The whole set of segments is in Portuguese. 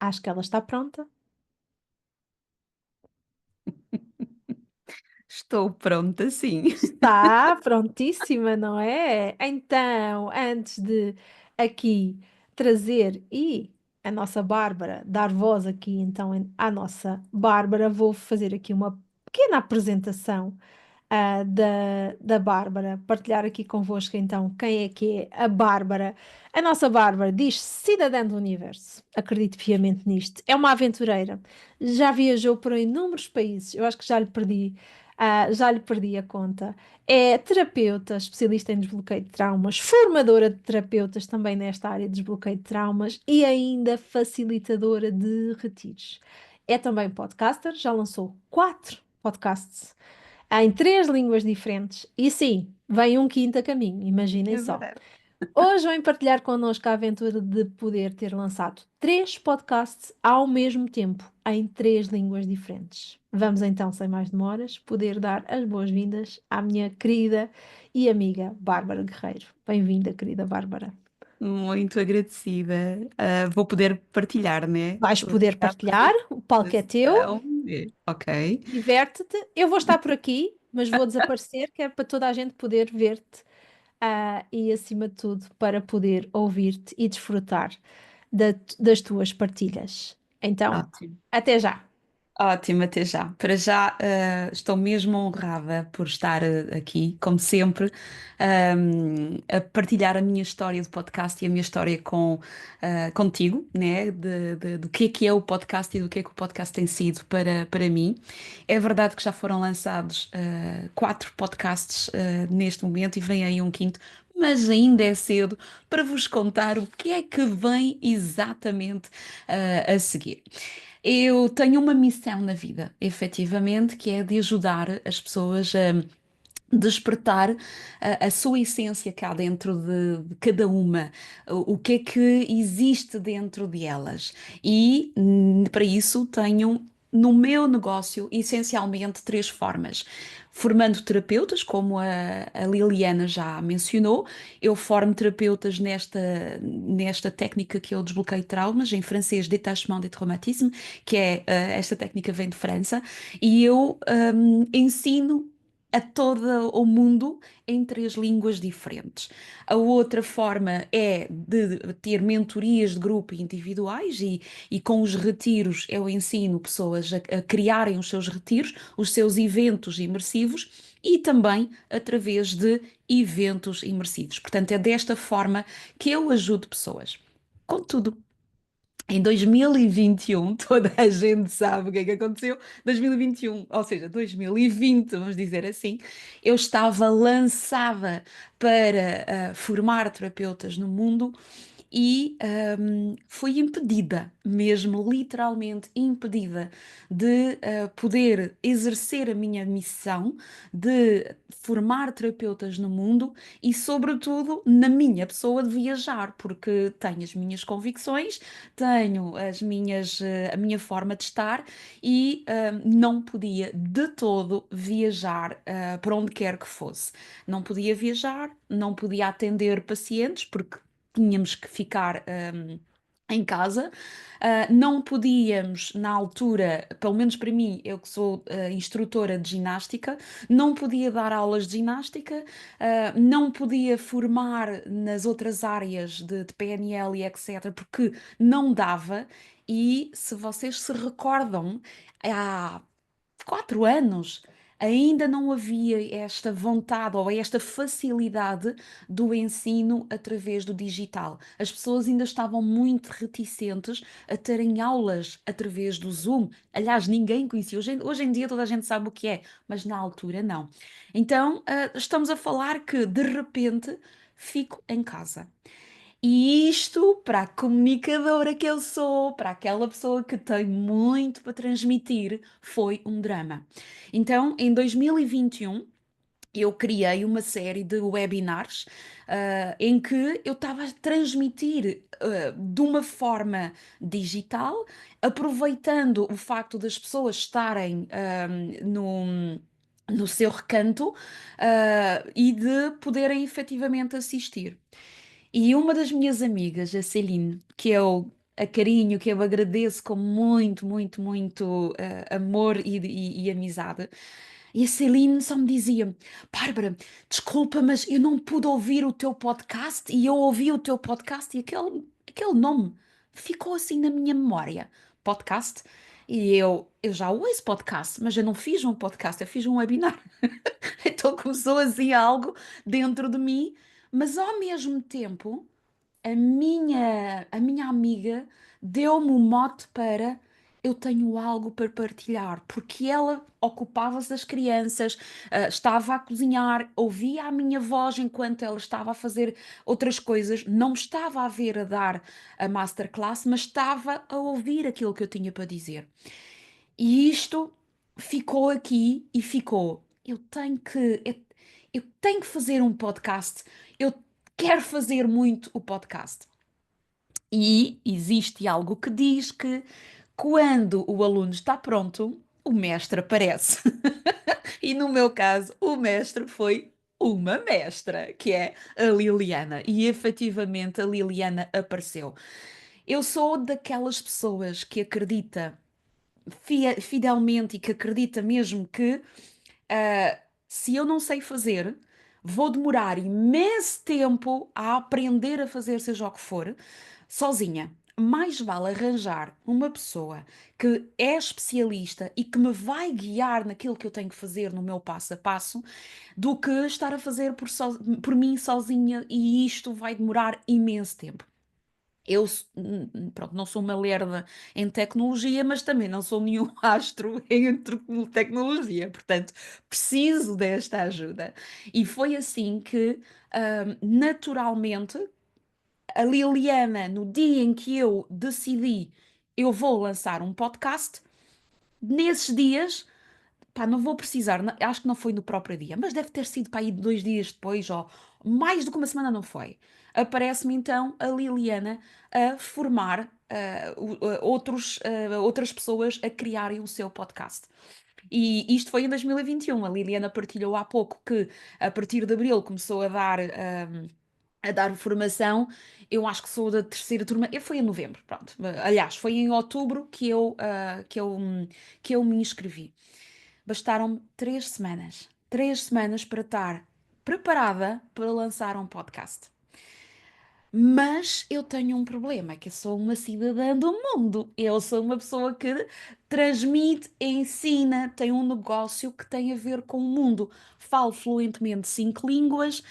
Acho que ela está pronta. Estou pronta, sim. Está prontíssima, não é? Então, antes de aqui trazer e a nossa Bárbara, dar voz aqui então à nossa Bárbara, vou fazer aqui uma pequena apresentação da Bárbara, partilhar aqui convosco então quem é que é a Bárbara. A nossa Bárbara diz cidadã do universo, acredito piamente nisto. É uma aventureira, já viajou por inúmeros países, eu acho que já lhe perdi a conta. É terapeuta, especialista em desbloqueio de traumas, formadora de terapeutas também nesta área de desbloqueio de traumas e ainda facilitadora de retiros. É também podcaster, já lançou 4 podcasts em 3 línguas diferentes. E sim, vem um quinto a caminho, imaginem É só. verdade. Hoje vem partilhar connosco a aventura de poder ter lançado 3 podcasts ao mesmo tempo, em 3 línguas diferentes. Vamos então, sem mais demoras, poder dar as boas-vindas à minha querida e amiga Bárbara Guerreiro. Bem-vinda, querida Bárbara. Muito agradecida. Vou poder partilhar, né? Vais Toda poder a partilhar, o palco é teu, apresentação. Ok. diverte-te. Eu vou estar por aqui, mas vou desaparecer, que é para toda a gente poder ver-te e, acima de tudo, para poder ouvir-te e desfrutar das tuas partilhas. Então, Ótimo. até já. Ótimo, até já. Para já, estou mesmo honrada por estar aqui, como sempre, a partilhar a minha história de podcast e a minha história contigo, né? Do que é o podcast e do que é que o podcast tem sido para mim. É verdade que já foram lançados 4 podcasts neste momento e vem aí um quinto. Mas ainda é cedo para vos contar o que é que vem exatamente a seguir. Eu tenho uma missão na vida, efetivamente, que é de ajudar as pessoas a despertar a sua essência cá dentro de cada uma, o que é que existe dentro de elas. E para isso tenho no meu negócio essencialmente 3 formas. Formando terapeutas, como a Liliana já mencionou, eu formo terapeutas nesta técnica que eu desbloqueio traumas, em francês, détachement de traumatisme, que é, esta técnica vem de França, e eu ensino a todo o mundo em 3 línguas diferentes. A outra forma é de ter mentorias de grupo e individuais e com os retiros eu ensino pessoas a criarem os seus retiros, os seus eventos imersivos e também através de eventos imersivos. Portanto, é desta forma que eu ajudo pessoas. Contudo, em 2021, toda a gente sabe o que é que aconteceu. 2021, ou seja, 2020, vamos dizer assim, eu estava lançada para formar terapeutas no mundo e fui impedida, mesmo literalmente impedida, de poder exercer a minha missão de formar terapeutas no mundo e, sobretudo, na minha pessoa de viajar, porque tenho as minhas convicções, tenho a minha forma de estar e não podia de todo viajar para onde quer que fosse. Não podia viajar, não podia atender pacientes, porque tínhamos que ficar em casa. Não podíamos, na altura, pelo menos para mim, eu que sou instrutora de ginástica, não podia dar aulas de ginástica, não podia formar nas outras áreas de PNL e etc., porque não dava. E se vocês se recordam, há 4 anos ainda não havia esta vontade ou esta facilidade do ensino através do digital. As pessoas ainda estavam muito reticentes a terem aulas através do Zoom. Aliás, ninguém conhecia. Hoje em dia toda a gente sabe o que é, mas na altura não. Então, estamos a falar que de repente fico em casa. E isto, para a comunicadora que eu sou, para aquela pessoa que tem muito para transmitir, foi um drama. Então, em 2021, eu criei uma série de webinars, em que eu estava a transmitir, de uma forma digital, aproveitando o facto das pessoas estarem, no seu recanto, e de poderem efetivamente assistir. E uma das minhas amigas, a Celine, que eu a carinho, que eu agradeço com muito, muito, muito amor e amizade. E a Celine só me dizia: Bárbara, desculpa, mas eu não pude ouvir o teu podcast e eu ouvi o teu podcast e aquele nome ficou assim na minha memória. Podcast. E eu já ouço podcast, mas eu não fiz um podcast, eu fiz um webinar. Então começou assim algo dentro de mim, mas ao mesmo tempo a minha amiga deu-me o mote para eu tenho algo para partilhar, porque ela ocupava-se das crianças, estava a cozinhar, ouvia a minha voz enquanto ela estava a fazer outras coisas, não estava a ver a dar a masterclass, mas estava a ouvir aquilo que eu tinha para dizer. E isto ficou aqui e ficou. Eu tenho que fazer um podcast. Eu quero fazer muito o podcast. E existe algo que diz que quando o aluno está pronto, o mestre aparece. E no meu caso, o mestre foi uma mestra, que é a Liliana. E efetivamente a Liliana apareceu. Eu sou daquelas pessoas que acredita fidelmente e que acredita mesmo que se eu não sei fazer, vou demorar imenso tempo a aprender a fazer seja o que for, sozinha. Mais vale arranjar uma pessoa que é especialista e que me vai guiar naquilo que eu tenho que fazer no meu passo a passo, do que estar a fazer por mim sozinha e isto vai demorar imenso tempo. Pronto, não sou uma lerda em tecnologia, mas também não sou nenhum astro em tecnologia, portanto, preciso desta ajuda. E foi assim que, naturalmente, a Liliana, no dia em que eu decidi eu vou lançar um podcast, nesses dias. Pá, não vou precisar, acho que não foi no próprio dia, mas deve ter sido para aí 2 dias depois, ou mais do que uma semana não foi. Aparece-me então a Liliana a formar outras pessoas a criarem o seu podcast. E isto foi em 2021. A Liliana partilhou há pouco que a partir de abril começou a dar formação. Eu acho que sou da terceira turma. Foi em novembro, pronto. Aliás, foi em outubro que eu me inscrevi. Bastaram-me 3 semanas. 3 semanas para estar preparada para lançar um podcast. Mas eu tenho um problema, que eu sou uma cidadã do mundo. Eu sou uma pessoa que transmite, ensina, tem um negócio que tem a ver com o mundo. Falo fluentemente 5 línguas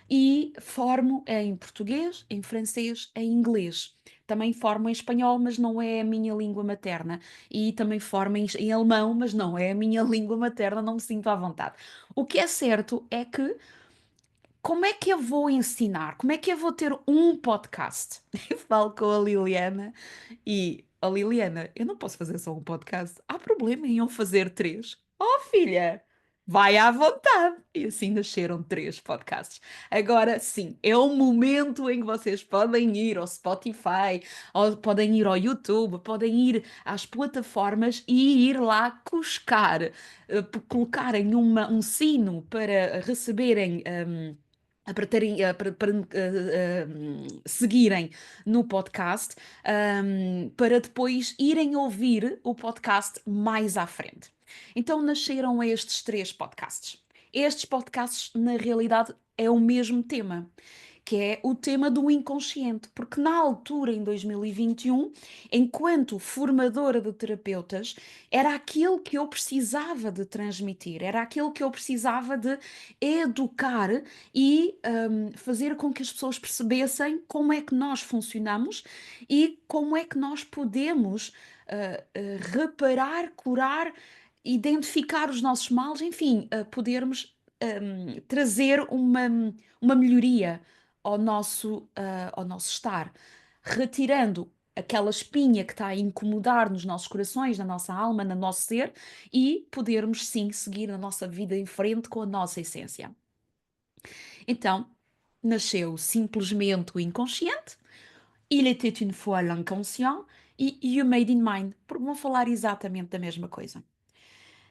e formo em português, em francês, em inglês. Também formo em espanhol, mas não é a minha língua materna. E também formo em alemão, mas não é a minha língua materna, não me sinto à vontade. O que é certo é que como é que eu vou ensinar? Como é que eu vou ter um podcast? Eu falo com a Liliana e, a Liliana, eu não posso fazer só um podcast. Há problema em eu fazer três? Oh, filha, vai à vontade. E assim nasceram 3 podcasts. Agora, sim, é um momento em que vocês podem ir ao Spotify, ou podem ir ao YouTube, podem ir às plataformas e ir lá cuscar, colocarem um sino para receberem. Para seguirem no podcast, para depois irem ouvir o podcast mais à frente. Então nasceram estes 3 podcasts. Estes podcasts, na realidade, é o mesmo tema, que é o tema do inconsciente, porque na altura, em 2021, enquanto formadora de terapeutas, era aquilo que eu precisava de transmitir, era aquilo que eu precisava de educar e fazer com que as pessoas percebessem como é que nós funcionamos e como é que nós podemos reparar, curar, identificar os nossos males, enfim, podermos trazer uma melhoria ao nosso estar, retirando aquela espinha que está a incomodar nos nossos corações, na nossa alma, no nosso ser, e podermos sim seguir a nossa vida em frente com a nossa essência. Então, nasceu simplesmente o inconsciente, Il était une fois l'inconscient e You Made in Mind, porque vão falar exatamente da mesma coisa.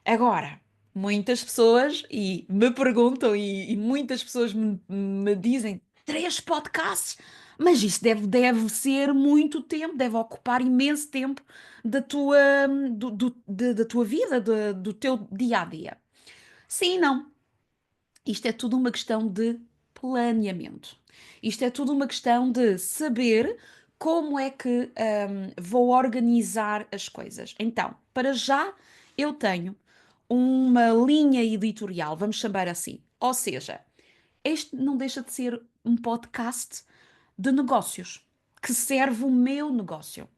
Agora, muitas pessoas me perguntam e muitas pessoas me dizem 3 podcasts. Mas isso deve ser muito tempo, deve ocupar imenso tempo da tua, da tua vida, do teu dia a dia. Sim, e não. Isto é tudo uma questão de planeamento. Isto é tudo uma questão de saber como é que vou organizar as coisas. Então, para já, eu tenho uma linha editorial, vamos chamar assim. Ou seja, este não deixa de ser um podcast de negócios que serve o meu negócio.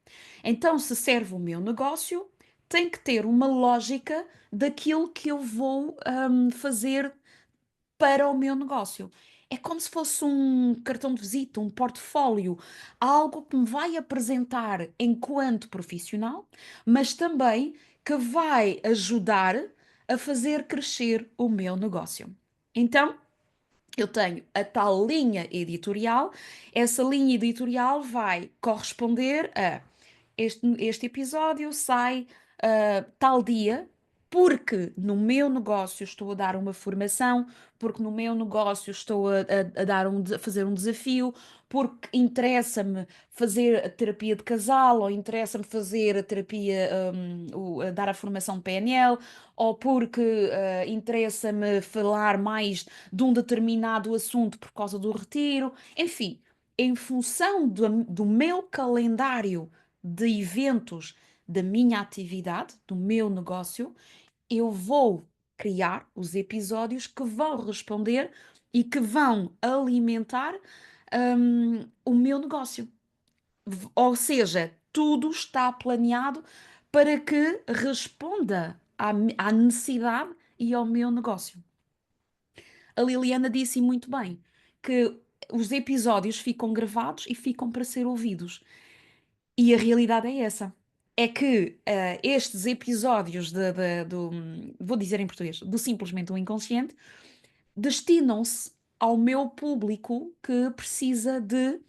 Então, se serve o meu negócio, tem que ter uma lógica daquilo que eu vou fazer para o meu negócio. É como se fosse um cartão de visita, um portfólio, algo que me vai apresentar enquanto profissional, mas também que vai ajudar a fazer crescer o meu negócio. Então, eu tenho a tal linha editorial, essa linha editorial vai corresponder a este episódio sai tal dia, porque no meu negócio estou a dar uma formação, porque no meu negócio estou a dar a fazer um desafio, porque interessa-me fazer a terapia de casal, ou interessa-me fazer a terapia, a dar a formação PNL, ou porque interessa-me falar mais de um determinado assunto por causa do retiro, enfim, em função do meu calendário de eventos da minha atividade, do meu negócio, eu vou criar os episódios que vão responder e que vão alimentar o meu negócio. Ou seja, tudo está planeado para que responda à necessidade e ao meu negócio. A Liliana disse muito bem que os episódios ficam gravados e ficam para ser ouvidos. E a realidade é essa. É que estes episódios vou dizer em português, do Simplesmente o Inconsciente, destinam-se ao meu público que precisa de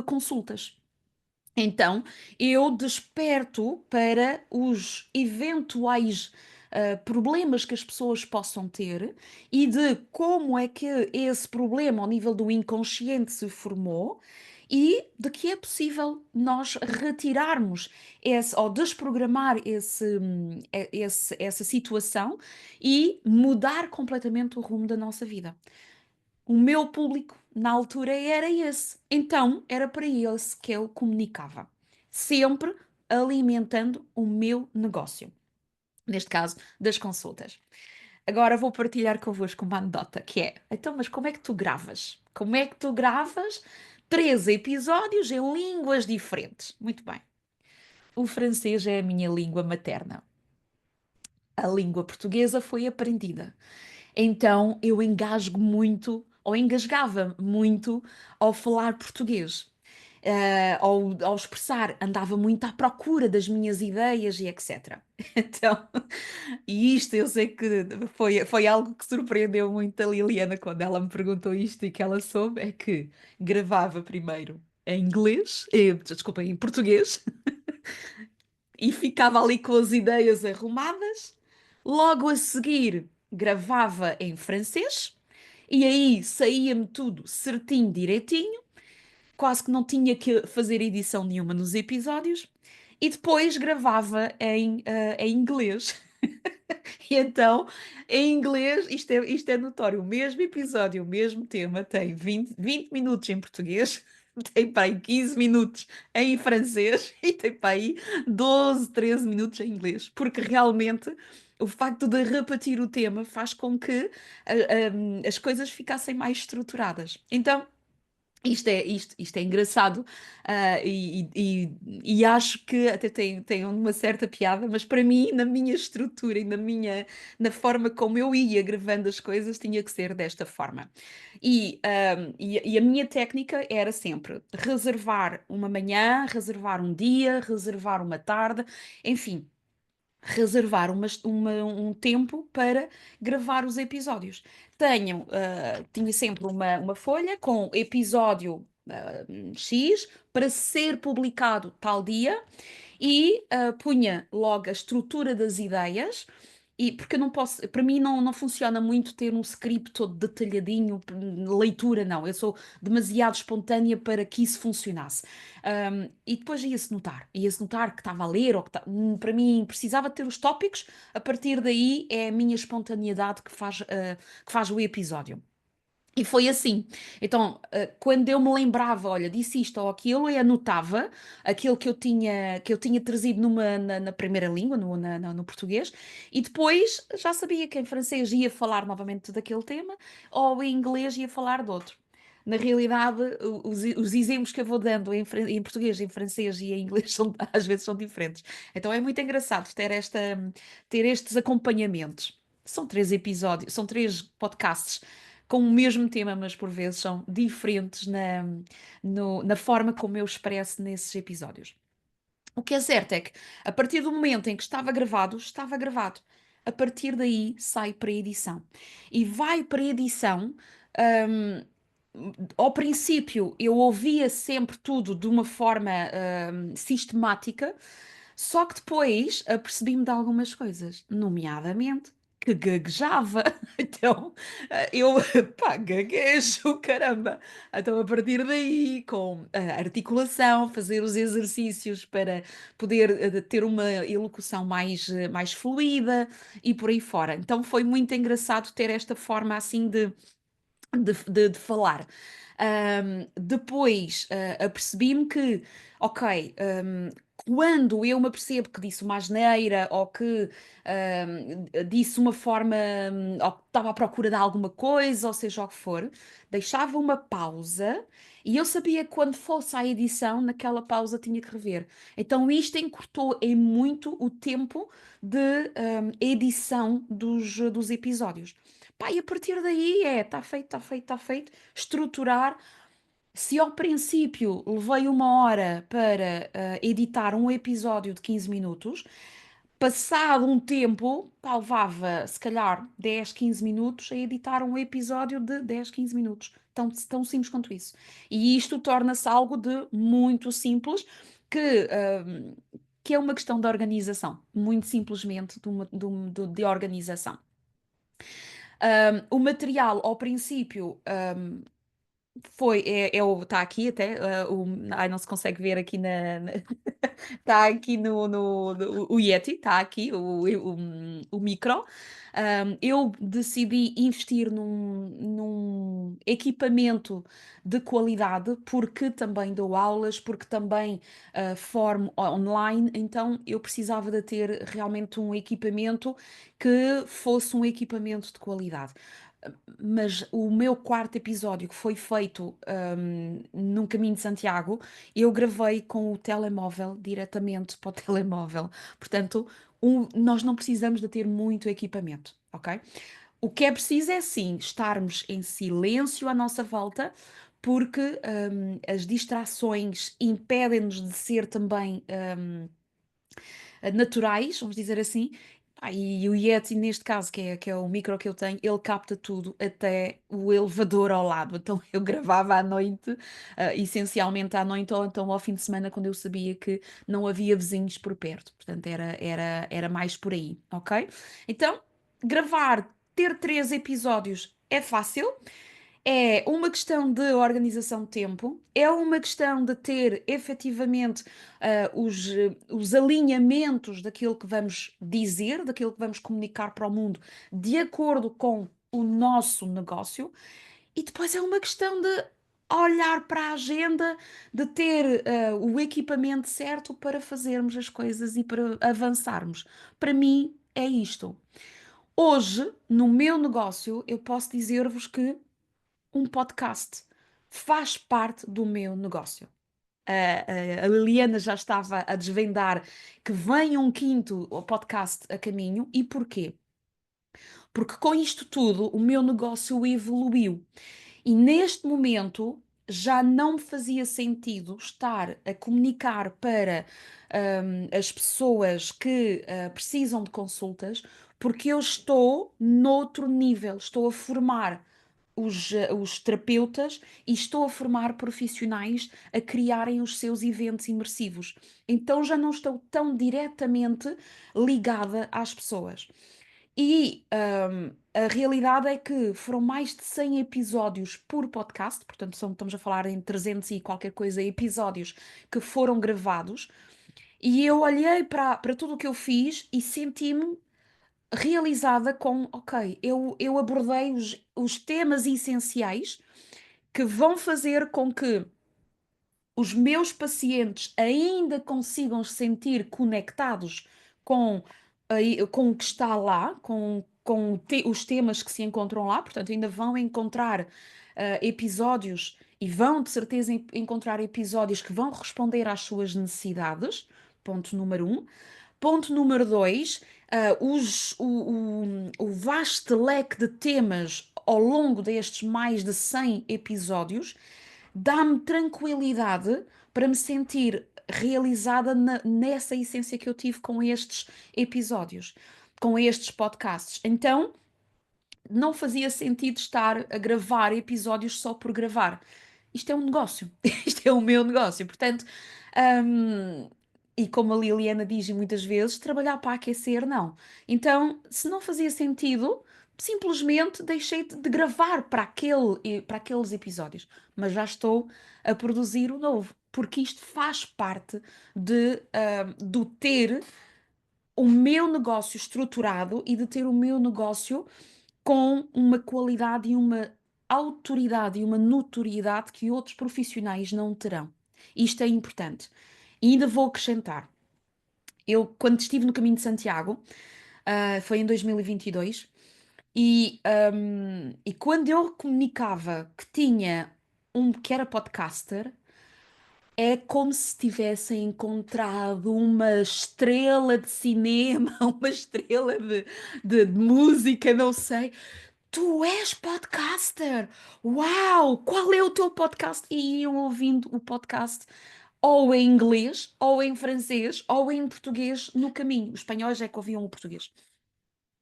consultas. Então, eu desperto para os eventuais problemas que as pessoas possam ter e de como é que esse problema ao nível do inconsciente se formou e de que é possível nós retirarmos ou desprogramar essa situação e mudar completamente o rumo da nossa vida. O meu público na altura era esse. Então era para esse que eu comunicava. Sempre alimentando o meu negócio. Neste caso, das consultas. Agora vou partilhar convosco uma anedota que é: então, mas como é que tu gravas? Como é que tu gravas 13 episódios em línguas diferentes? Muito bem. O francês é a minha língua materna. A língua portuguesa foi aprendida. Então eu engasgo muito, ou engasgava muito, ao falar português. Ao expressar, andava muito à procura das minhas ideias e etc. Então, e isto eu sei que foi algo que surpreendeu muito a Liliana quando ela me perguntou isto e que ela soube, é que gravava primeiro em inglês, desculpa, em português, e ficava ali com as ideias arrumadas. Logo a seguir, gravava em francês e aí saía-me tudo certinho, direitinho, quase que não tinha que fazer edição nenhuma nos episódios. E depois gravava em inglês. E então, em inglês, isto é notório. O mesmo episódio, o mesmo tema, tem 20 minutos em português, tem para aí 15 minutos em francês e tem para aí 12, 13 minutos em inglês. Porque realmente o facto de repetir o tema faz com que as coisas ficassem mais estruturadas. Então, isto é engraçado, e acho que até tem uma certa piada, mas para mim, na minha estrutura e na forma como eu ia gravando as coisas, tinha que ser desta forma. E a minha técnica era sempre reservar uma manhã, reservar um dia, reservar uma tarde, enfim, reservar um tempo para gravar os episódios. Tinha sempre uma folha com episódio X para ser publicado tal dia e punha logo a estrutura das ideias E porque eu não posso, para mim não funciona muito ter um script todo detalhadinho, leitura, não. Eu sou demasiado espontânea para que isso funcionasse. E depois ia-se notar que estava a ler, ou que para mim precisava ter os tópicos, a partir daí é a minha espontaneidade que faz o episódio. E foi assim. Então, quando eu me lembrava, olha, disse isto ou aquilo, eu anotava aquilo que eu tinha trazido na primeira língua, no português, e depois já sabia que em francês ia falar novamente daquele tema, ou em inglês ia falar de outro. Na realidade, os exemplos que eu vou dando em português, em francês e em inglês às vezes são diferentes. Então é muito engraçado ter estes acompanhamentos. São 3 episódios, são 3 podcasts com o mesmo tema, mas por vezes são diferentes na forma como eu expresso nesses episódios. O que é certo é que, a partir do momento em que estava gravado, estava gravado. A partir daí sai para a edição. E vai para a edição. hum, Ao princípio, eu ouvia sempre tudo de uma forma sistemática, só que depois apercebi-me de algumas coisas, nomeadamente que gaguejava. Então, eu, pá, gaguejo, caramba. Então, a partir daí, com a articulação, fazer os exercícios para poder ter uma elocução mais fluida e por aí fora. Então, foi muito engraçado ter esta forma assim de falar. Depois apercebi-me que, ok, quando eu me apercebo que disse uma asneira ou que disse uma forma, ou que estava à procura de alguma coisa, ou seja o que for, deixava uma pausa e eu sabia que quando fosse à edição, naquela pausa tinha que rever. Então isto encurtou em muito o tempo de edição dos episódios. Pá, e a partir daí está feito, está feito, está feito. Estruturar. Se ao princípio levei 1 hora para editar um episódio de 15 minutos, passado um tempo, pá, levava se calhar 10, 15 minutos a editar um episódio de 10, 15 minutos. Tão simples quanto isso. E isto torna-se algo de muito simples que. Que é uma questão de organização, muito simplesmente de organização. O material, ao princípio, está aqui até, ai, não se consegue ver aqui está aqui o Yeti, está aqui o micro. Eu decidi investir num equipamento de qualidade, porque também dou aulas, porque também formo online, então eu precisava de ter realmente um equipamento que fosse um equipamento de qualidade. Mas o meu quarto episódio, que foi feito num caminho de Santiago, eu gravei com o telemóvel, diretamente para o telemóvel. Portanto, nós não precisamos de ter muito equipamento, ok? O que é preciso é sim estarmos em silêncio à nossa volta, porque as distrações impedem-nos de ser também naturais, vamos dizer assim. E o Yeti, neste caso, que é o micro que eu tenho, ele capta tudo, até o elevador ao lado. Então eu gravava à noite, essencialmente à noite, ou então ao fim de semana, quando eu sabia que não havia vizinhos por perto. Portanto, era mais por aí, ok? Então, gravar, ter 3 episódios é fácil. É uma questão de organização de tempo, é uma questão de ter efetivamente os alinhamentos daquilo que vamos dizer, daquilo que vamos comunicar para o mundo, de acordo com o nosso negócio, e depois é uma questão de olhar para a agenda, de ter o equipamento certo para fazermos as coisas e para avançarmos. Para mim, é isto. Hoje, no meu negócio, eu posso dizer-vos que um podcast faz parte do meu negócio. A Liliana já estava a desvendar que vem um quinto podcast a caminho. E porquê? Porque com isto tudo o meu negócio evoluiu. E neste momento já não me fazia sentido estar a comunicar para as pessoas que precisam de consultas, porque eu estou noutro nível, estou a formar os terapeutas e estou a formar profissionais a criarem os seus eventos imersivos. Então já não estou tão diretamente ligada às pessoas. E a realidade é que foram mais de 100 episódios por podcast, portanto estamos a falar em 300 e qualquer coisa episódios que foram gravados, e eu olhei para tudo o que eu fiz e senti-me realizada com, ok, eu abordei os temas essenciais que vão fazer com que os meus pacientes ainda consigam se sentir conectados com, com o que está lá, com os temas que se encontram lá, portanto, ainda vão encontrar episódios e vão de certeza encontrar episódios que vão responder às suas necessidades. Ponto número um. Ponto número dois, o vasto leque de temas ao longo destes mais de 100 episódios dá-me tranquilidade para me sentir realizada nessa essência que eu tive com estes episódios, com estes podcasts. Então, não fazia sentido estar a gravar episódios só por gravar. Isto é um negócio, isto é o meu negócio. Portanto, hum, e como a Liliana diz muitas vezes, trabalhar para aquecer, não. Então, se não fazia sentido, simplesmente deixei de gravar para aqueles episódios. Mas já estou a produzir o novo, porque isto faz parte do ter o meu negócio estruturado e de ter o meu negócio com uma qualidade e uma autoridade e uma notoriedade que outros profissionais não terão. Isto é importante. E ainda vou acrescentar. Eu, quando estive no Caminho de Santiago, foi em 2022, e quando eu comunicava que tinha que era podcaster, é como se tivessem encontrado uma estrela de cinema, uma estrela de música, não sei. Tu és podcaster! Uau! Qual é o teu podcast? E iam ouvindo o podcast ou em inglês, ou em francês, ou em português no caminho. Os espanhóis é que ouviam o português.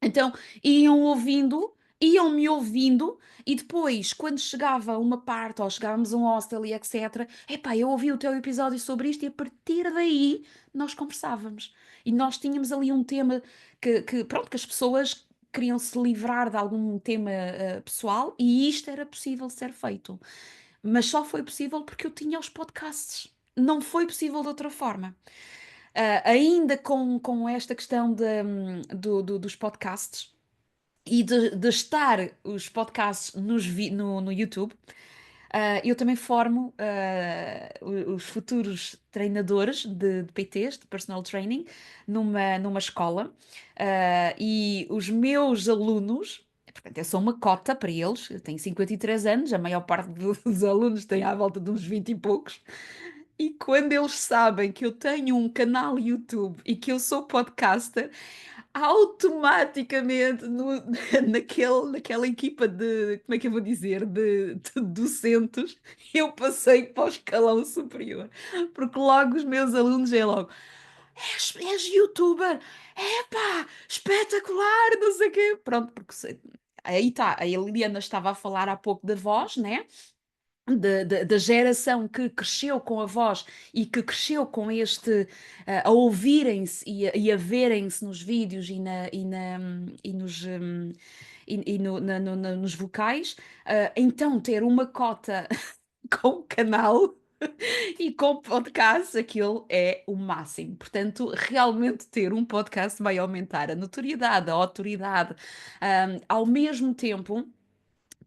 Então, iam-me ouvindo, e depois, quando chegava uma parte, ou chegávamos a um hostel e etc., epá, eu ouvi o teu episódio sobre isto, e a partir daí nós conversávamos. E nós tínhamos ali um tema pronto, que as pessoas queriam se livrar de algum tema pessoal, e isto era possível ser feito. Mas só foi possível porque eu tinha os podcasts. Não foi possível de outra forma. Ainda com esta questão dos podcasts, e de estar os podcasts no YouTube, eu também formo os futuros treinadores de PTs, de personal training, numa escola. E os meus alunos, portanto, eu sou uma cota para eles, eu tenho 53 anos, a maior parte dos alunos tem à volta de uns 20 e poucos. E quando eles sabem que eu tenho um canal YouTube e que eu sou podcaster, automaticamente naquela equipa de, como é que eu vou dizer, de docentes, eu passei para o escalão superior. Porque logo os meus alunos é logo, és youtuber? Epá, espetacular, não sei o quê. Pronto, porque aí está, a Liliana estava a falar há pouco da voz, né? Da geração que cresceu com a voz e que cresceu com a ouvirem-se e a verem-se nos vídeos e nos, e no- na- no- na- nos vocais, então ter uma cota com canal e com podcast, aquilo é o máximo. Portanto, realmente ter um podcast vai aumentar a notoriedade, a autoridade. Ao mesmo tempo,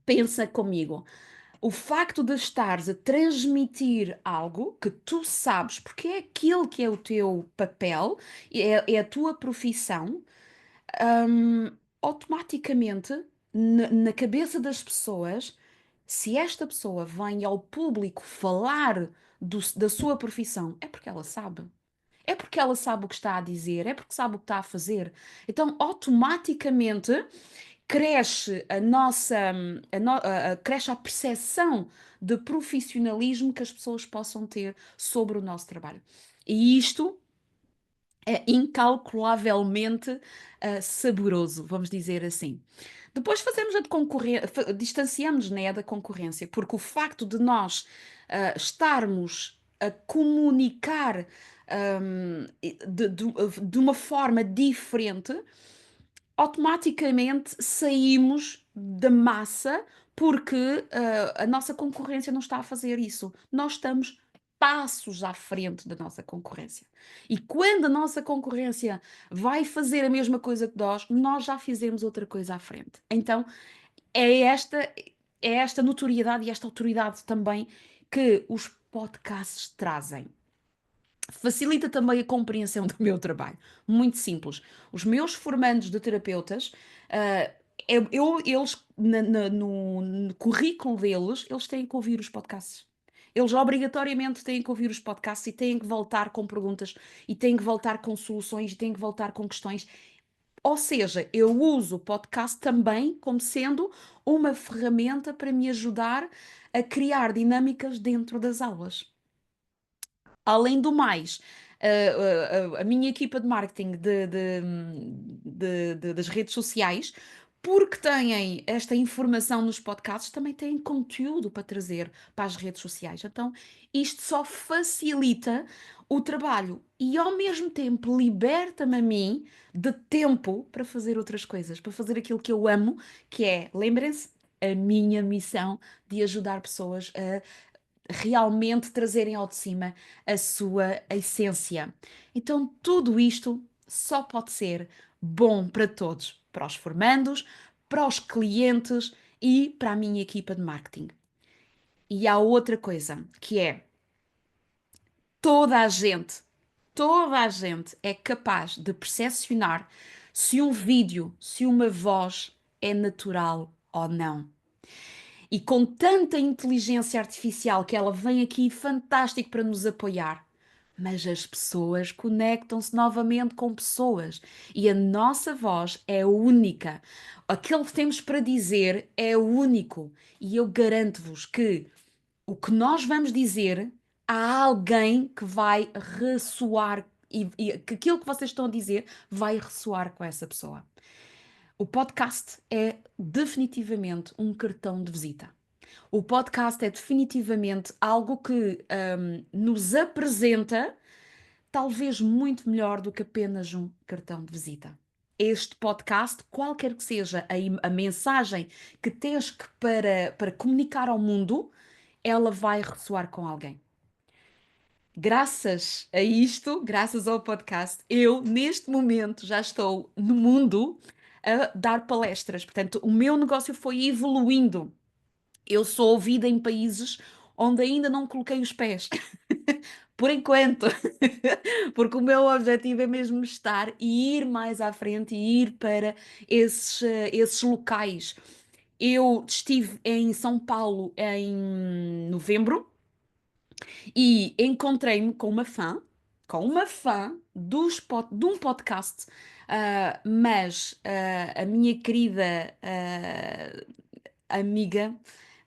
pensa comigo. O facto de estares a transmitir algo que tu sabes, porque é aquilo que é o teu papel, é a tua profissão, automaticamente, na cabeça das pessoas, se esta pessoa vem ao público falar da sua profissão, é porque ela sabe. É porque ela sabe o que está a dizer, é porque sabe o que está a fazer. Então, automaticamente cresce a nossa, cresce a percepção de profissionalismo que as pessoas possam ter sobre o nosso trabalho. E isto é incalculavelmente saboroso, vamos dizer assim. Depois fazemos a de concorrência, distanciamos, né, da concorrência, porque o facto de nós estarmos a comunicar de uma forma diferente automaticamente saímos da massa porque a nossa concorrência não está a fazer isso. Nós estamos passos à frente da nossa concorrência. E quando a nossa concorrência vai fazer a mesma coisa que nós já fizemos outra coisa à frente. Então, é esta, é esta notoriedade e esta autoridade também que os podcasts trazem. Facilita também a compreensão do meu trabalho. Muito simples. Os meus formandos de terapeutas, ah, eles, no currículo deles, eles têm que ouvir os podcasts. Eles obrigatoriamente têm que ouvir os podcasts e têm que voltar com perguntas, e têm que voltar com soluções, e têm que voltar com questões. Ou seja, eu uso o podcast também como sendo uma ferramenta para me ajudar a criar dinâmicas dentro das aulas. Além do mais, a minha equipa de marketing das redes sociais, porque têm esta informação nos podcasts, também têm conteúdo para trazer para as redes sociais. Então, isto só facilita o trabalho e, ao mesmo tempo, liberta-me a mim de tempo para fazer outras coisas, para fazer aquilo que eu amo, que é, lembrem-se, a minha missão de ajudar pessoas a realmente trazerem ao de cima a sua essência. Então, tudo isto só pode ser bom para todos, para os formandos, para os clientes e para a minha equipa de marketing. E há outra coisa, que é toda a gente, toda a gente é capaz de percepcionar se um vídeo, se uma voz é natural ou não. E com tanta inteligência artificial que ela vem aqui fantástico para nos apoiar. Mas as pessoas conectam-se novamente com pessoas e a nossa voz é única. Aquilo que temos para dizer é único. E eu garanto-vos que o que nós vamos dizer, há alguém que vai ressoar e que aquilo que vocês estão a dizer vai ressoar com essa pessoa. O podcast é definitivamente um cartão de visita. O podcast é definitivamente algo que nos apresenta, talvez muito melhor do que apenas um cartão de visita. Este podcast, qualquer que seja a mensagem que tens para comunicar ao mundo, ela vai ressoar com alguém. Graças a isto, graças ao podcast, eu neste momento já estou no mundo a dar palestras. Portanto, o meu negócio foi evoluindo. Eu sou ouvida em países onde ainda não coloquei os pés. Por enquanto. Porque o meu objetivo é mesmo estar e ir mais à frente e ir para esses locais. Eu estive em São Paulo em novembro e encontrei-me com uma fã de um podcast, mas a minha querida amiga,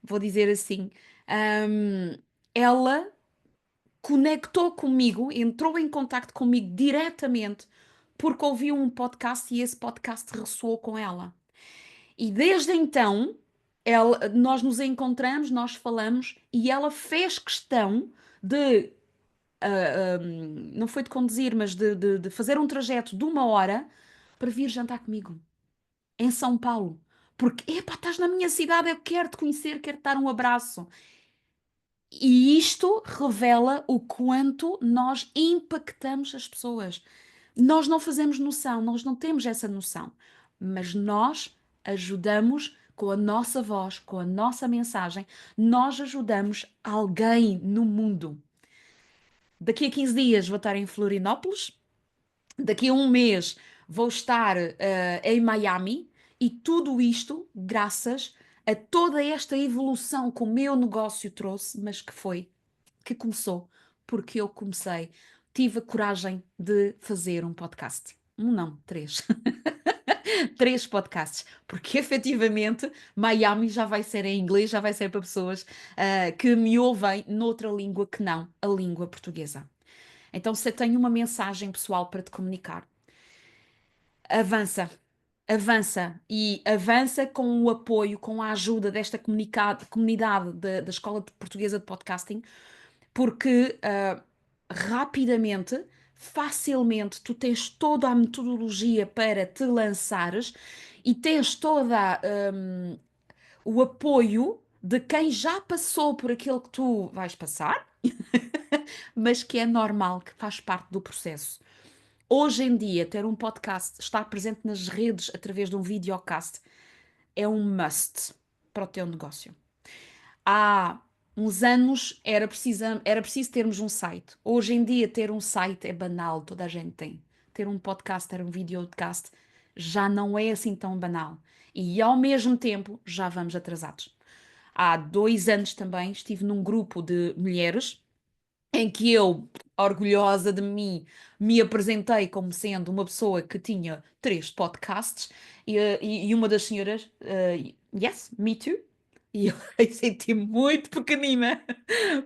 vou dizer assim, ahm, ela conectou comigo, entrou em contacto comigo diretamente porque ouviu um podcast e esse podcast ressoou com ela. E desde então, nós nos encontramos, nós falamos e ela fez questão de, não foi de conduzir, mas de fazer um trajeto de 1 hora para vir jantar comigo em São Paulo. Porque, epá, estás na minha cidade, eu quero te conhecer, quero te dar um abraço. E isto revela o quanto nós impactamos as pessoas. Nós não fazemos noção, nós não temos essa noção, mas nós ajudamos com a nossa voz, com a nossa mensagem, nós ajudamos alguém no mundo. Daqui a 15 dias vou estar em Florianópolis, daqui a um mês vou estar em Miami e tudo isto graças a toda esta evolução que o meu negócio trouxe, mas que começou porque eu comecei, tive a coragem de fazer um podcast. Um não, três. Três podcasts, porque efetivamente Miami já vai ser em inglês, já vai ser para pessoas que me ouvem noutra língua que não a língua portuguesa. Então, se eu tenho uma mensagem pessoal para te comunicar, avança, avança e avança com o apoio, com a ajuda desta comunidade da Escola Portuguesa de Podcasting, porque rapidamente facilmente tu tens toda a metodologia para te lançares e tens toda o apoio de quem já passou por aquilo que tu vais passar, mas que é normal, que faz parte do processo. Hoje em dia, ter um podcast, estar presente nas redes através de um videocast, é um must para o teu negócio. Há uns anos era preciso termos um site. Hoje em dia, ter um site é banal, toda a gente tem. Ter um podcast, ter um videocast, já não é assim tão banal. E ao mesmo tempo, já vamos atrasados. Há 2 anos também estive num grupo de mulheres em que eu, orgulhosa de mim, me apresentei como sendo uma pessoa que tinha 3 podcasts e uma das senhoras, yes, me too. E eu senti-me muito pequenina,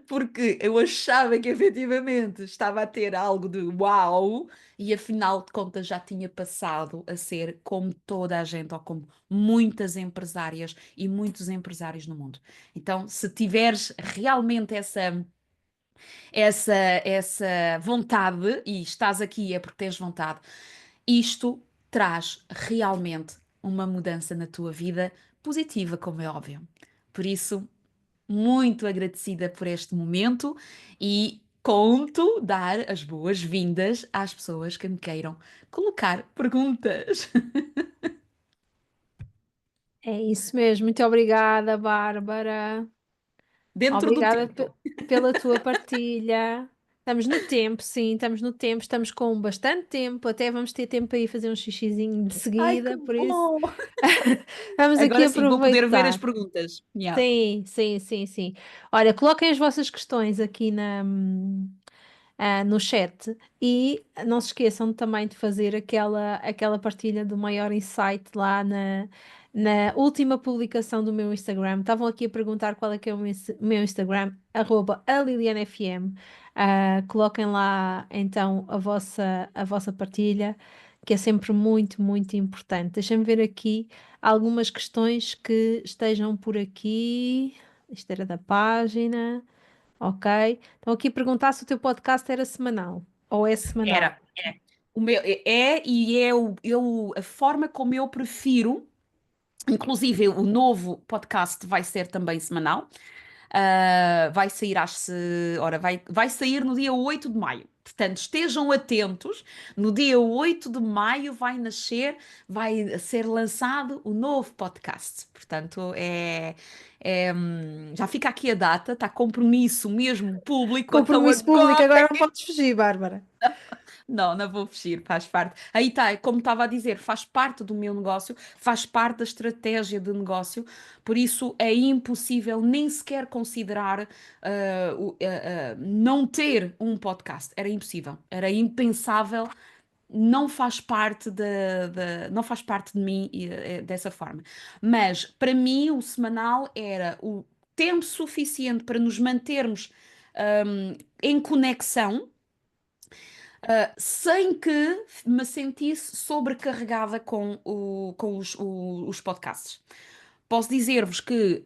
porque eu achava que efetivamente estava a ter algo de uau, e afinal de contas já tinha passado a ser como toda a gente, ou como muitas empresárias e muitos empresários no mundo. Então, se tiveres realmente essa vontade, e estás aqui é porque tens vontade, isto traz realmente uma mudança na tua vida positiva, como é óbvio. Por isso, muito agradecida por este momento e conto dar as boas-vindas às pessoas que me queiram colocar perguntas. É isso mesmo. Muito obrigada, Bárbara. Dentro do Obrigada tempo. pela tua partilha. Estamos no tempo, sim, estamos no tempo, estamos com bastante tempo, até vamos ter tempo para ir fazer um xixizinho de Ai, que seguida, por isso bom! vamos aqui Agora sim, vou poder ver as aproveitar. perguntas. Yeah. Sim, sim, sim, sim. Olha, coloquem as vossas questões aqui no chat e não se esqueçam também de fazer aquela partilha do maior insight lá na última publicação do meu Instagram. Estavam aqui a perguntar qual é que é o meu Instagram, @alilianafm. Coloquem lá então a vossa partilha, que é sempre muito, muito importante. Deixem-me ver aqui algumas questões que estejam por aqui. Isto era da página. Ok. Estão aqui a perguntar se o teu podcast era semanal ou é semanal. Era. O meu, e é a forma como eu prefiro. Inclusive, o novo podcast vai ser também semanal. Vai sair ora, vai sair no dia 8 de maio. Portanto, estejam atentos. No dia 8 de maio vai ser lançado o novo podcast. Portanto, já fica aqui a data, está compromisso mesmo público, então Compromisso público, agora. agora não podes fugir, Bárbara. Não vou fugir, faz parte. Aí está, como estava a dizer, faz parte do meu negócio, faz parte da estratégia de negócio, por isso é impossível nem sequer considerar não ter um podcast. Era impossível, era impensável, não faz parte não faz parte de mim dessa forma. Mas para mim o semanal era o tempo suficiente para nos mantermos em conexão sem que me sentisse sobrecarregada com os podcasts. Posso dizer-vos que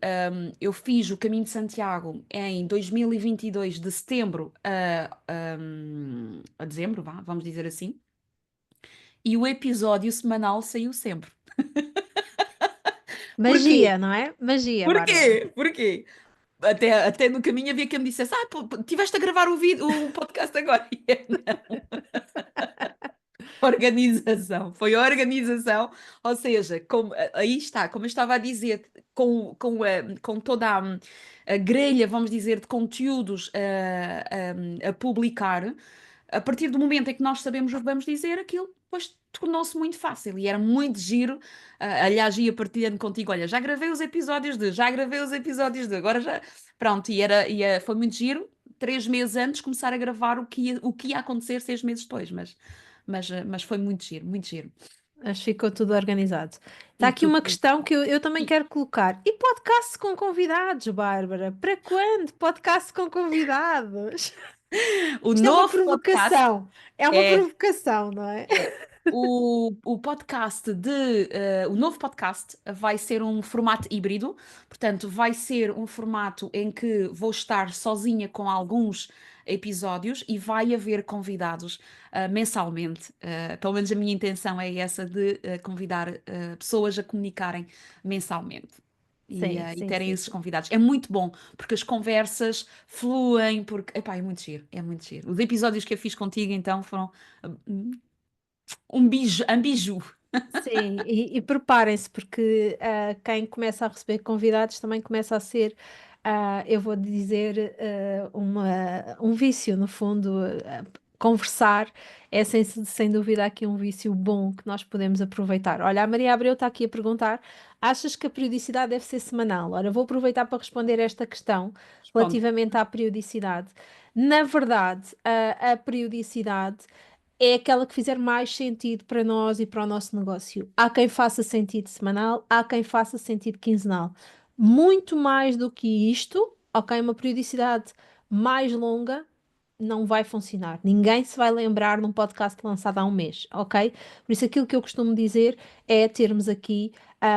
eu fiz o Caminho de Santiago em 2022, de setembro a dezembro, vamos dizer assim, e o episódio semanal saiu sempre. Porquê? Magia, não é? Magia, Bárbara. Porquê? Até no caminho havia quem me dissesse: pô, tiveste a gravar o podcast agora. Organização, foi organização, ou seja, aí está, como eu estava a dizer, com toda a grelha, vamos dizer, de conteúdos a publicar, a partir do momento em que nós sabemos o que vamos dizer, aquilo depois tornou-se muito fácil e era muito giro. Aliás, ia partilhando contigo: olha, já gravei os episódios de, agora já. Pronto, foi muito giro. 3 meses antes começar a gravar o que ia acontecer 6 meses depois, mas foi muito giro, muito giro. Acho que ficou tudo organizado. Está E aqui uma tudo. questão que eu também E quero colocar. E podcast com convidados, Bárbara? Para quando podcast com convidados? o Isto é uma novo podcast provocação. É uma é, provocação, não é? é o novo podcast vai ser um formato híbrido, portanto, vai ser um formato em que vou estar sozinha com alguns episódios e vai haver convidados mensalmente. Pelo menos a minha intenção é essa de convidar pessoas a comunicarem mensalmente. Sim, E sim, terem sim, esses sim. convidados. É muito bom, porque as conversas fluem, porque, epá, é muito giro, é muito giro. Os episódios que eu fiz contigo, então, foram um biju. Sim, e preparem-se, porque quem começa a receber convidados também começa a ser, eu vou dizer, um vício, no fundo. Conversar é sem dúvida aqui um vício bom que nós podemos aproveitar. Olha, a Maria Abreu está aqui a perguntar: achas que a periodicidade deve ser semanal? Ora, vou aproveitar para responder esta questão Responde. relativamente à periodicidade. Na verdade, a periodicidade é aquela que fizer mais sentido para nós e para o nosso negócio. Há quem faça sentido semanal, há quem faça sentido quinzenal. Muito mais do que isto, ok, uma periodicidade mais longa não vai funcionar. Ninguém se vai lembrar num podcast lançado há um mês, ok? Por isso, aquilo que eu costumo dizer é termos aqui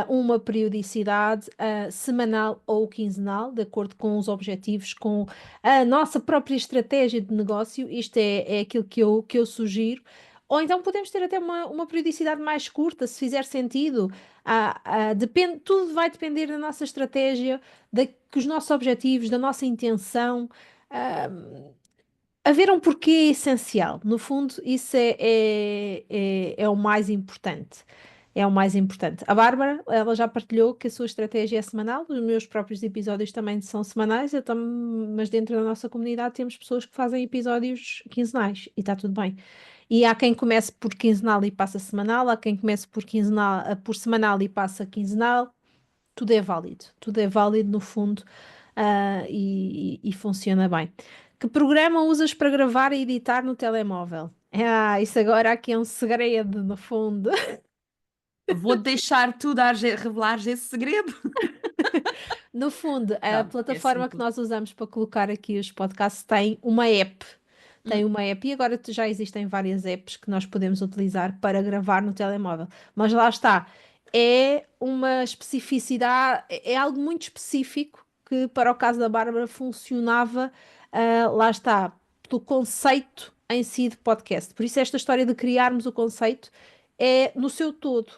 uma periodicidade semanal ou quinzenal, de acordo com os objetivos, com a nossa própria estratégia de negócio. Isto é aquilo que eu sugiro. Ou então podemos ter até uma periodicidade mais curta, se fizer sentido. Depende, tudo vai depender da nossa estratégia, dos nossos objetivos, da nossa intenção. Ah, Haver um porquê essencial. No fundo, isso é o mais importante. É o mais importante. A Bárbara, ela já partilhou que a sua estratégia é semanal, os meus próprios episódios também são semanais, mas dentro da nossa comunidade temos pessoas que fazem episódios quinzenais e está tudo bem. E há quem comece por quinzenal e passa semanal, há quem comece por quinzenal, por semanal e passa quinzenal. Tudo é válido no fundo, e funciona bem. Que programa usas para gravar e editar no telemóvel? Isso agora aqui é um segredo, no fundo. Vou deixar tu revelares esse segredo. No fundo, a Não, é plataforma que simples. nós usamos para colocar aqui os podcasts tem uma app. Tem Hum. uma app e agora já existem várias apps que nós podemos utilizar para gravar no telemóvel. Mas lá está, é uma especificidade, é algo muito específico que para o caso da Bárbara funcionava, lá está, pelo conceito em si de podcast. Por isso esta história de criarmos o conceito é no seu todo,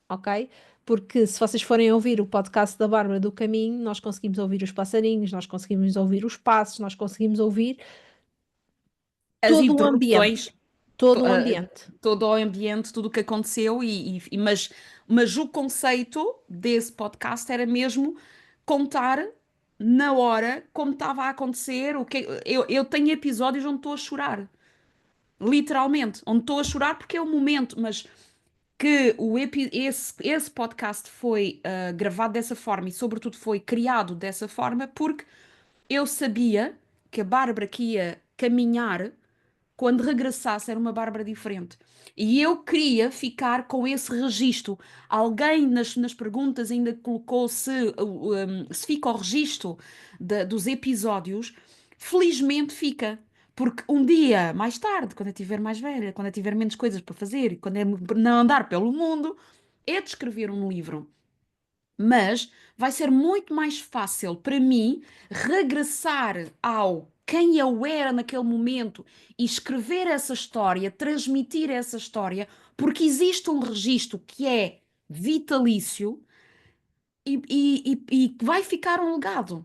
ok? Porque se vocês forem ouvir o podcast da Bárbara do Caminho, nós conseguimos ouvir os passarinhos, nós conseguimos ouvir os passos, nós conseguimos ouvir As todo o ambiente, interrupções, to- todo o ah, ambiente. todo o ambiente, tudo o que aconteceu, mas o conceito desse podcast era mesmo contar na hora como estava a acontecer. Eu tenho episódios onde estou a chorar, literalmente, onde estou a chorar porque é o momento, mas que esse podcast foi gravado dessa forma e, sobretudo, foi criado dessa forma porque eu sabia que a Bárbara que ia caminhar quando regressasse era uma Bárbara diferente. E eu queria ficar com esse registro. Alguém nas perguntas ainda colocou se fica o registro dos episódios. Felizmente fica. Porque um dia mais tarde, quando eu estiver mais velha, quando eu tiver menos coisas para fazer, e quando eu não andar pelo mundo, é de escrever um livro. Mas vai ser muito mais fácil para mim regressar ao quem eu era naquele momento e escrever essa história, transmitir essa história, porque existe um registro que é vitalício e que vai ficar um legado.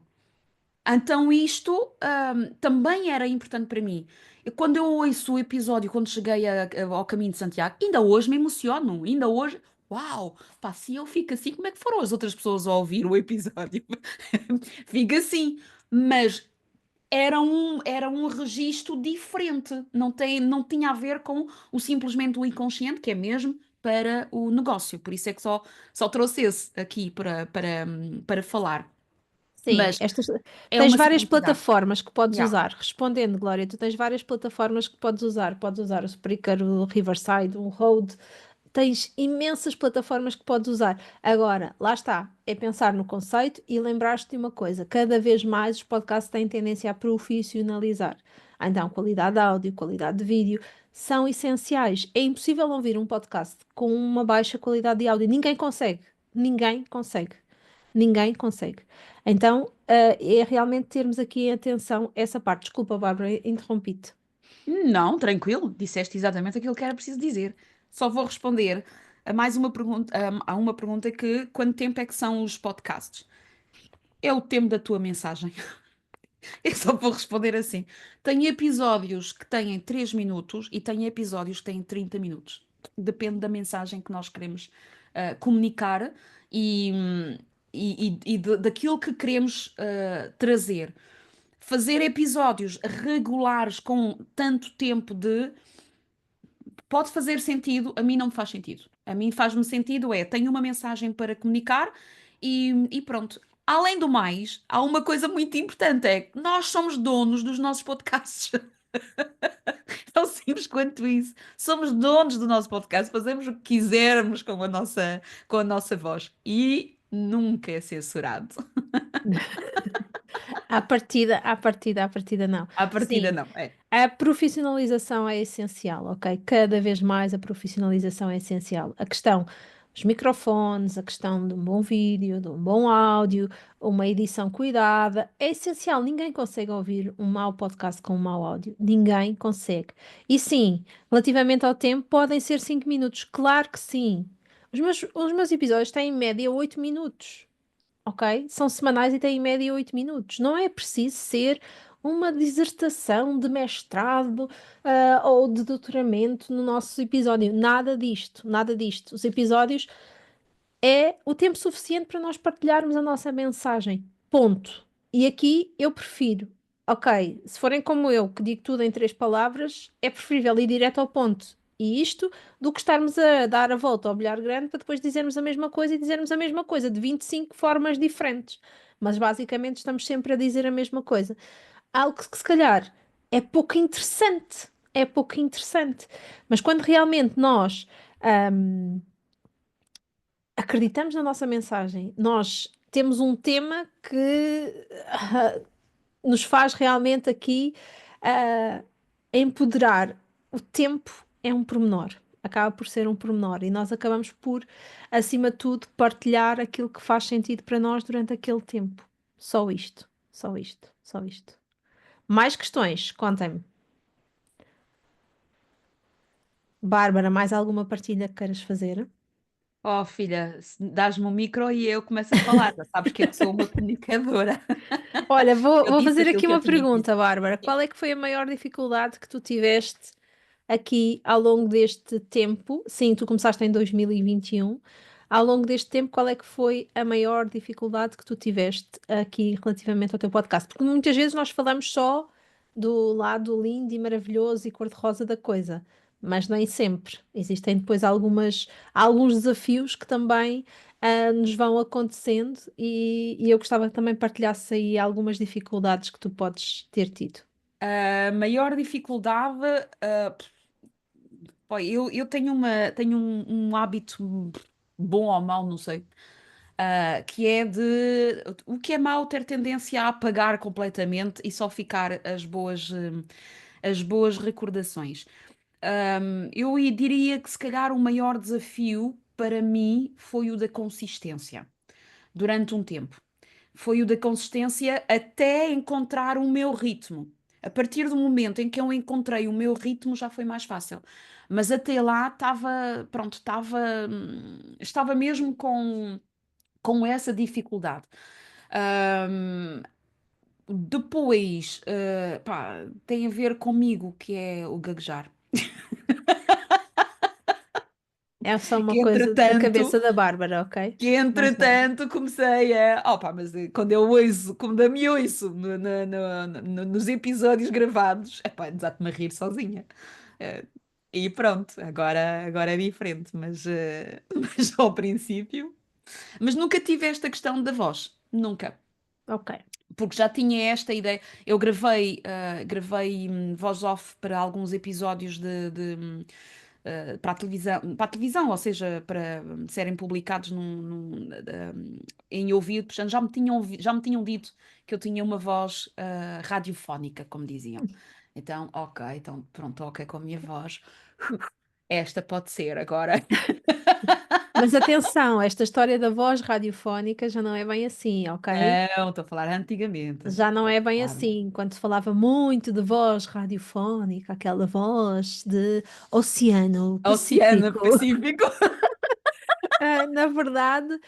Então isto também era importante para mim. Quando eu ouço o episódio, quando cheguei ao Caminho de Santiago, ainda hoje me emociono, ainda hoje, uau, pá, se eu fico assim, como é que foram as outras pessoas a ouvir o episódio? Fica assim, mas era um registro diferente, não tinha a ver com o simplesmente o inconsciente, que é mesmo para o negócio, por isso é que só trouxe esse aqui para falar. Sim, Mas é tens uma várias simplicidade. plataformas que podes Yeah. usar. Respondendo, Glória, tu tens várias plataformas que podes usar. Podes usar o Spreaker, o Riverside, o Rode. Tens imensas plataformas que podes usar. Agora, lá está, é pensar no conceito e lembrar-te de uma coisa: cada vez mais os podcasts têm tendência a profissionalizar. Então, qualidade de áudio, qualidade de vídeo são essenciais. É impossível ouvir um podcast com uma baixa qualidade de áudio. Ninguém consegue. Ninguém consegue. Ninguém consegue. Então, é realmente termos aqui em atenção essa parte. Desculpa, Bárbara, interrompi-te. Não, tranquilo, disseste exatamente aquilo que era preciso dizer. Só vou responder a mais uma pergunta, a uma pergunta que quanto tempo é que são os podcasts? É o tempo da tua mensagem. Eu só vou responder assim. Tem episódios que têm 3 minutos e tem episódios que têm 30 minutos. Depende da mensagem que nós queremos comunicar e, daquilo que queremos trazer. Fazer episódios regulares com tanto tempo de pode fazer sentido, a mim não me faz sentido. A mim faz-me sentido tenho uma mensagem para comunicar e pronto. Além do mais, há uma coisa muito importante, é que nós somos donos dos nossos podcasts. Tão simples quanto isso. Somos donos do nosso podcast, fazemos o que quisermos com a nossa voz e nunca é censurado. À partida não. À partida Sim, não, é. a profissionalização é essencial, ok? Cada vez mais a profissionalização é essencial. A questão dos microfones, a questão de um bom vídeo, de um bom áudio, uma edição cuidada, é essencial. Ninguém consegue ouvir um mau podcast com um mau áudio. Ninguém consegue. E sim, relativamente ao tempo, podem ser 5 minutos. Claro que sim. Os meus episódios têm em média 8 minutos, ok? São semanais e têm em média 8 minutos. Não é preciso ser uma dissertação de mestrado, ou de doutoramento no nosso episódio. Nada disto, nada disto. Os episódios é o tempo suficiente para nós partilharmos a nossa mensagem. Ponto. E aqui eu prefiro, ok, se forem como eu, que digo tudo em 3 palavras, é preferível ir direto ao ponto. E isto do que estarmos a dar a volta ao bilhar grande para depois dizermos a mesma coisa e dizermos a mesma coisa de 25 formas diferentes. Mas basicamente estamos sempre a dizer a mesma coisa. Algo que se calhar é pouco interessante. É pouco interessante. Mas quando realmente nós acreditamos na nossa mensagem, nós temos um tema que nos faz realmente aqui ah, empoderar. O tempo é um pormenor, acaba por ser um pormenor, e nós acabamos por, acima de tudo, partilhar aquilo que faz sentido para nós durante aquele tempo. Só isto, só isto, só isto. Mais questões? Contem-me. Bárbara, mais alguma partilha que queiras fazer? Oh, filha, dás-me um micro e eu começo a falar. Já sabes que eu sou uma comunicadora. Olha, vou, Eu vou disse fazer aquilo aqui que eu uma tinha que dizer. pergunta, Bárbara. Qual é que foi a maior dificuldade que tu tiveste aqui ao longo deste tempo? Sim, tu começaste em 2021. Ao longo deste tempo, qual é que foi a maior dificuldade que tu tiveste aqui relativamente ao teu podcast? Porque muitas vezes nós falamos só do lado lindo e maravilhoso e cor-de-rosa da coisa, mas nem sempre. Existem depois alguns desafios que também nos vão acontecendo e eu gostava que também partilhasse aí algumas dificuldades que tu podes ter tido. A maior dificuldade, pá, eu tenho um hábito bom ou mau, não sei, que é de o que é mau ter tendência a apagar completamente e só ficar as boas recordações. Eu diria que se calhar o maior desafio para mim foi o da consistência durante um tempo. Foi o da consistência até encontrar o meu ritmo. A partir do momento em que eu encontrei o meu ritmo já foi mais fácil. Mas até lá estava, pronto, estava mesmo com essa dificuldade. Ahm, Depois, pá, tem a ver comigo, que é o gaguejar. É só uma Que coisa da entretanto cabeça da Bárbara, ok? que Mais nada. entretanto comecei a. Opa, mas quando eu ouço, quando eu me ouço nos episódios gravados, epá, desato-me a rir sozinha. Eh, e pronto, agora é diferente, mas, mas ao princípio. Mas nunca tive esta questão da voz, nunca. Ok. Porque já tinha esta ideia. Eu gravei voz off para alguns episódios para a televisão, ou seja, para serem publicados em ouvido, portanto já me tinham dito que eu tinha uma voz radiofónica, como diziam. Então, ok, então pronto, ok com a minha voz. Esta pode ser agora. Mas atenção, esta história da voz radiofónica já não é bem assim, ok? Não, estou a falar antigamente. Já não é bem Claro. assim. Quando se falava muito de voz radiofónica, aquela voz de Oceano Oceano Pacífico. Pacífico. Na verdade,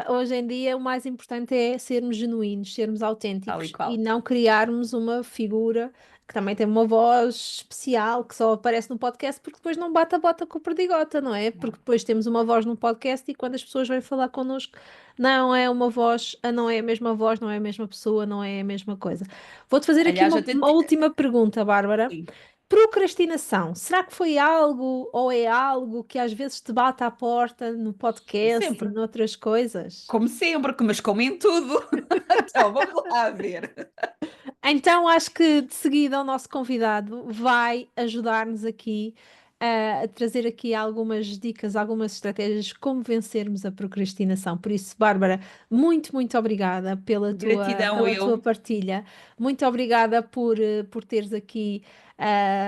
hoje em dia o mais importante é sermos genuínos, sermos Tal e autênticos e qual. não criarmos uma figura que também tem uma voz especial, que só aparece no podcast porque depois não bate a bota com o perdigota, não é? Porque Não. depois temos uma voz no podcast e quando as pessoas vêm falar connosco, não é uma voz, não é a mesma voz, não é a mesma pessoa, não é a mesma coisa. Vou-te fazer aqui Aliás, uma última pergunta, Bárbara. sim, Procrastinação, será que foi algo ou é algo que às vezes te bate à porta no podcast e sempre. noutras coisas? Como sempre, mas como em tudo. Então, vamos lá ver. Então acho que de seguida o nosso convidado vai ajudar-nos aqui a trazer aqui algumas dicas, algumas estratégias como vencermos a procrastinação. Por isso, Bárbara, muito, muito obrigada Gratidão pela tua eu. partilha. Muito obrigada por teres aqui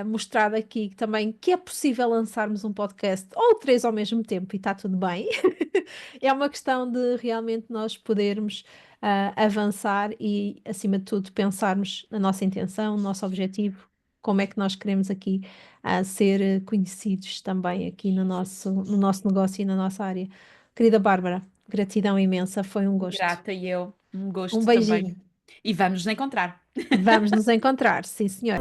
mostrado aqui também que é possível lançarmos um podcast ou três ao mesmo tempo e está tudo bem. É uma questão de realmente nós podermos avançar e, acima de tudo, pensarmos na nossa intenção, no nosso objetivo, como é que nós queremos aqui ser conhecidos também aqui no nosso negócio e na nossa área. Querida Bárbara, gratidão imensa, foi um gosto. Grata eu. Um Um gosto também. beijinho. E vamos nos encontrar. Vamos nos encontrar, sim, senhor.